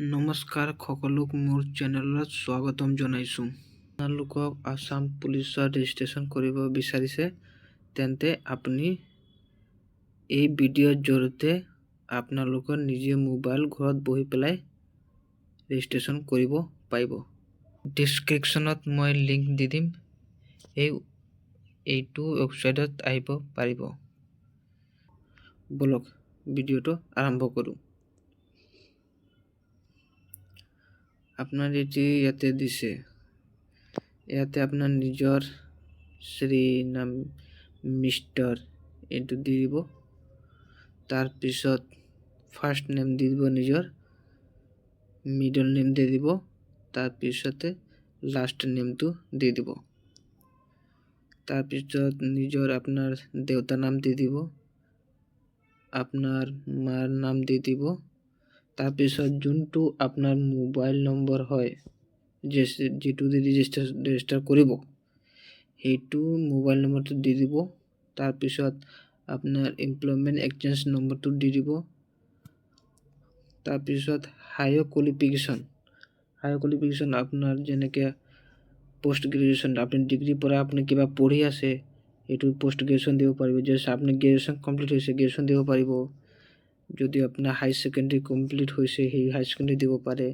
নমস্কাৰ সকলোক মোৰ চেনেলত স্বাগতম জনাইছোঁ। আপোনালোকক আসাম পুলিচৰ ৰেজিষ্ট্ৰেশ্যন কৰিব বিচাৰিছে তেন্তে আপুনি এই ভিডিঅ'ৰ জৰিয়তে আপোনালোকৰ নিজে মোবাইল ঘৰত বহি পেলাই ৰেজিষ্ট্ৰেশ্যন কৰিব পাৰিব। ডেছক্ৰিপশ্যনত মই লিংক দি দিম, এইটো ৱেবছাইটত আহিব পাৰিব। বলক ভিডিঅ'টো আৰম্ভ কৰোঁ। আপনার এটি ইয়াতে দিছে, ইয়াতে আপনার নিজর শ্রী নাম মিস্টার এটু দি দিব। তার পিছত ফার্স্ট নেম দি দিব নিজর, মিডল নেম দি দিব, তার পিছতে লাস্ট নেমটো দি দিব। তার পিছত নিজর আপনার দেউতার নাম দি দিব, আপনার মার নাম দি দিব। তাৰপিছত যোনটো আপোনাৰ মোবাইল নম্বৰ হয় যেটো দি ৰেজিষ্টাৰ কৰিব সেইটো মোবাইল নম্বৰটো দি দিব। তাৰপিছত আপোনাৰ এমপ্লয়মেণ্ট এক্সচেঞ্জ নম্বৰটো দি দিব। তাৰপিছত হায়াৰ কোৱালিফিকেশ্যন আপোনাৰ যেনেকৈ পোষ্ট গ্ৰেজুৱেশ্যন, আপুনি ডিগ্ৰী পৰা আপুনি কিবা পঢ়ি আছে এইটো পোষ্ট গ্ৰেজুৱেশ্যন দিব পাৰিব। জাষ্ট আপুনি গ্ৰেজুৱেশ্যন কমপ্লিট হৈছে গ্ৰেজুৱেশ্যন দিব পাৰিব। যদি আপোনাৰ হাই সেকেন্ডাৰি কমপ্লিট হৈছে সেই হাই সেকেন্ডাৰি দিব পাৰে।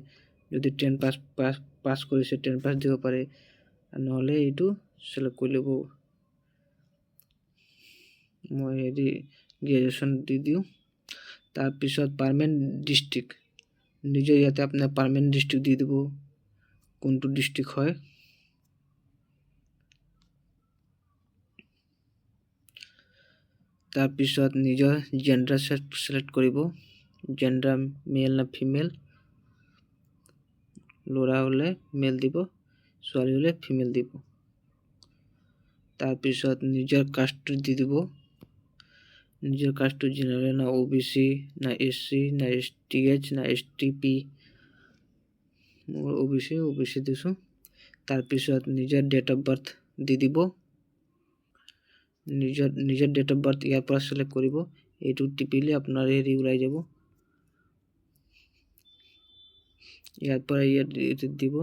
যদি 10 পাস কৰিছে 10 পাস দিব পাৰে, নহলে এইটো সিলেক্ট কৰি ল'ব। মই হেৰি গ্ৰেজুৱেশ্যন দি দিওঁ। তাৰপিছত পাৰ্মানেণ্ট ডিস্ট্ৰিক্ট, নিজে ইয়াতে আপোনাৰ পাৰ্মানেণ্ট ডিস্ট্ৰিক্ট দি দিব, কোনটো ডিস্ট্ৰিক্ট হয়। তাৰপিছত নিজৰ জেন্ডাৰ সিলেক্ট কৰিব, জেন্ডাৰ মেল না ফিমেল, ল'ৰা হলে মেল দিব, ছোৱালী হলে ফিমেল দিব। তাৰপিছত নিজৰ কাষ্টটো দি দিব, নিজৰ কাষ্টটো জেনেৰেল না ওবিসি না এসসি না এসটিএইচ না এসটিপি, মোৰ ওবিসি দিছোঁ। তাৰপিছত নিজৰ ডেট অফ বাৰ্থ দি দিব, নিজৰ ডেট অফ বাৰ্থ ইয়াৰ পৰা সিলেক্ট কৰিব। এইটো টিপিলে আপোনাৰ হেৰি ওলাই যাব, ইয়াৰ পৰা ইয়াত দিব।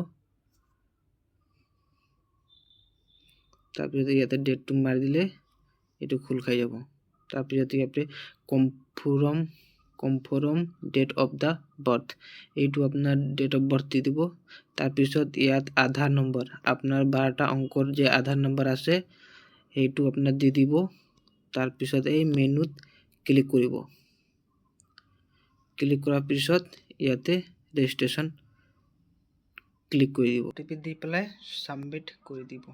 তাৰপিছত ইয়াতে ডেটটো মাৰি দিলে এইটো খোল খাই যাব। তাৰপিছত ইয়াতে confirm date of the birth, এইটো আপোনাৰ ডেট অফ বাৰ্থ দি দিব। তাৰপিছত ইয়াত আধাৰ নম্বৰ, আপোনাৰ 12টা অংকৰ যে আধাৰ নম্বৰ আছে সেইটো আপোনাৰ দি দিব। তাৰপিছত এই মেনুত ক্লিক কৰিব, ক্লিক কৰাৰ পিছত ইয়াতে ৰেজিষ্ট্ৰেশ্যন ক্লিক কৰি দিব, টিপি দি পেলাই সাবমিট কৰি দিব।